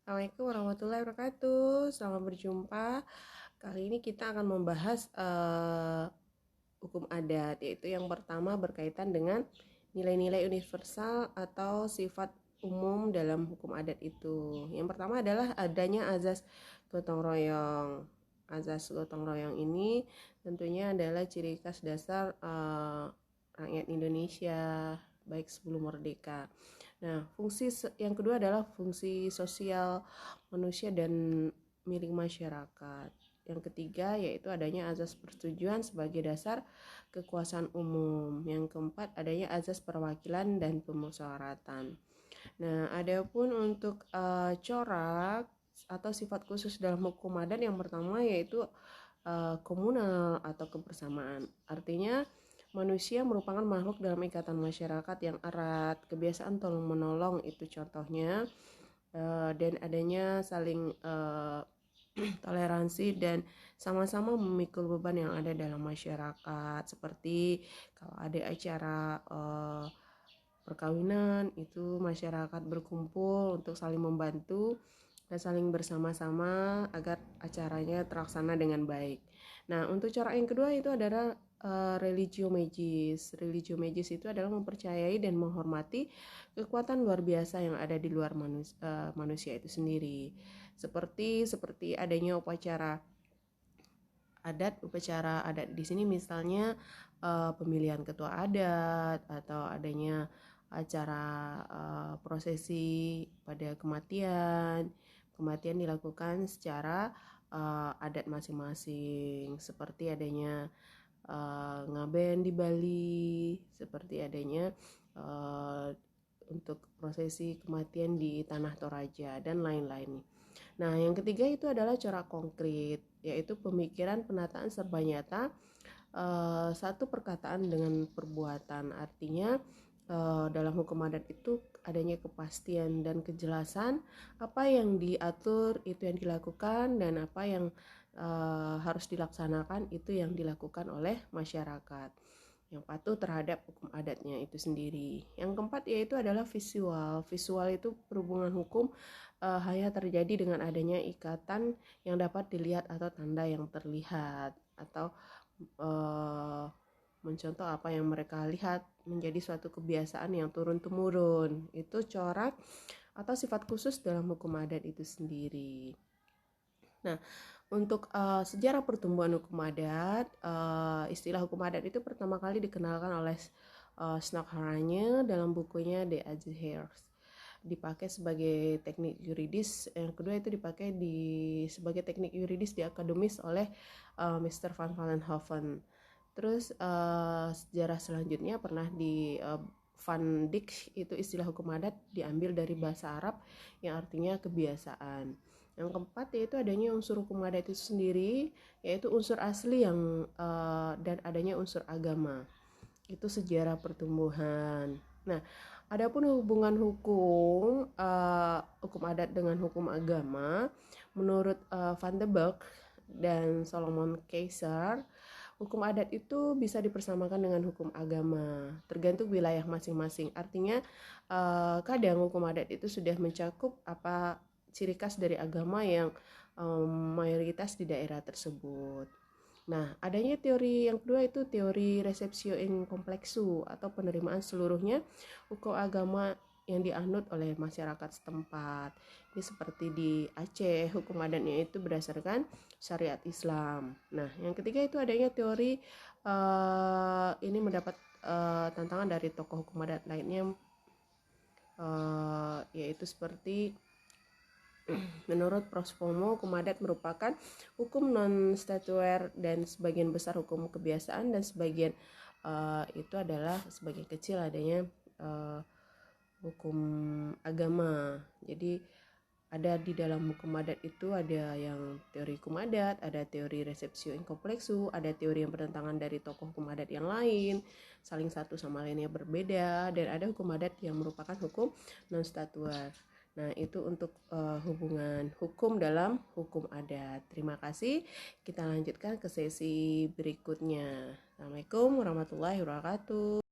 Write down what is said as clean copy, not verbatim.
Assalamualaikum warahmatullahi wabarakatuh. Selamat berjumpa. Kali ini kita akan membahas hukum adat, yaitu yang pertama berkaitan dengan nilai-nilai universal atau sifat umum dalam hukum adat itu. Yang pertama adalah adanya azas gotong royong. Azas gotong royong ini tentunya adalah ciri khas dasar rakyat Indonesia baik sebelum merdeka. Nah, fungsi yang kedua adalah fungsi sosial manusia dan milik masyarakat. Yang ketiga yaitu adanya azas persetujuan sebagai dasar kekuasaan umum. Yang keempat adanya azas perwakilan dan pemusyawaratan. Nah, adapun untuk corak atau sifat khusus dalam hukum adat yang pertama yaitu komunal atau kebersamaan. Artinya manusia merupakan makhluk dalam ikatan masyarakat yang erat, kebiasaan tolong menolong itu contohnya, dan adanya saling toleransi dan sama-sama memikul beban yang ada dalam masyarakat, seperti kalau ada acara perkawinan itu masyarakat berkumpul untuk saling membantu dan saling bersama-sama agar acaranya terlaksana dengan baik. Nah, untuk corak yang kedua itu adalah religio magis. Religio magis itu adalah mempercayai dan menghormati kekuatan luar biasa yang ada di luar manusia itu sendiri. Seperti adanya upacara adat di sini misalnya pemilihan ketua adat atau adanya acara prosesi pada kematian dilakukan secara adat masing-masing, seperti adanya ngaben di Bali, seperti adanya untuk prosesi kematian di Tanah Toraja dan lain-lain. Nah, yang ketiga itu adalah corak konkret, yaitu pemikiran penataan serba nyata, satu perkataan dengan perbuatan. Artinya dalam hukum adat itu adanya kepastian dan kejelasan apa yang diatur itu yang dilakukan, dan apa yang harus dilaksanakan itu yang dilakukan oleh masyarakat yang patuh terhadap hukum adatnya itu sendiri. Yang keempat yaitu adalah visual. Visual itu perhubungan hukum hanya terjadi dengan adanya ikatan yang dapat dilihat atau tanda yang terlihat, atau mencontoh apa yang mereka lihat menjadi suatu kebiasaan yang turun-temurun. Itu corak atau sifat khusus dalam hukum adat itu sendiri. Nah, untuk sejarah pertumbuhan hukum adat, istilah hukum adat itu pertama kali dikenalkan oleh Snokharagne dalam bukunya The Azhars. Dipakai sebagai teknik yuridis. Yang kedua itu dipakai sebagai teknik yuridis di akademis oleh Mr. Van Vollenhoven. Terus sejarah selanjutnya pernah di Van Dyck, itu istilah hukum adat diambil dari bahasa Arab yang artinya kebiasaan. Yang keempat yaitu adanya unsur hukum adat itu sendiri, yaitu unsur asli yang dan adanya unsur agama. Itu sejarah pertumbuhan. Nah, adapun hubungan hukum adat dengan hukum agama, menurut Van de Beek dan Solomon Keiser, hukum adat itu bisa dipersamakan dengan hukum agama, tergantung wilayah masing-masing. Artinya kadang hukum adat itu sudah mencakup apa ciri khas dari agama yang mayoritas di daerah tersebut. Nah, adanya teori yang kedua itu teori receptio in complexu atau penerimaan seluruhnya hukum agama yang dianut oleh masyarakat setempat. Ini seperti di Aceh, hukum adatnya itu berdasarkan syariat Islam. Nah, yang ketiga itu adanya teori ini mendapat tantangan dari tokoh hukum adat lainnya, yaitu seperti menurut Prospomo, hukum adat merupakan hukum non-statuer dan sebagian besar hukum kebiasaan, dan sebagian itu adalah sebagian kecil adanya hukum agama. Jadi ada di dalam hukum adat itu ada yang teori hukum adat, ada teori receptio in complexu, ada teori yang bertentangan dari tokoh hukum adat yang lain, saling satu sama lainnya berbeda, dan ada hukum adat yang merupakan hukum non-statuer. Nah, itu untuk hubungan hukum dalam hukum adat. Terima kasih. Kita lanjutkan ke sesi berikutnya. Assalamualaikum warahmatullahi wabarakatuh.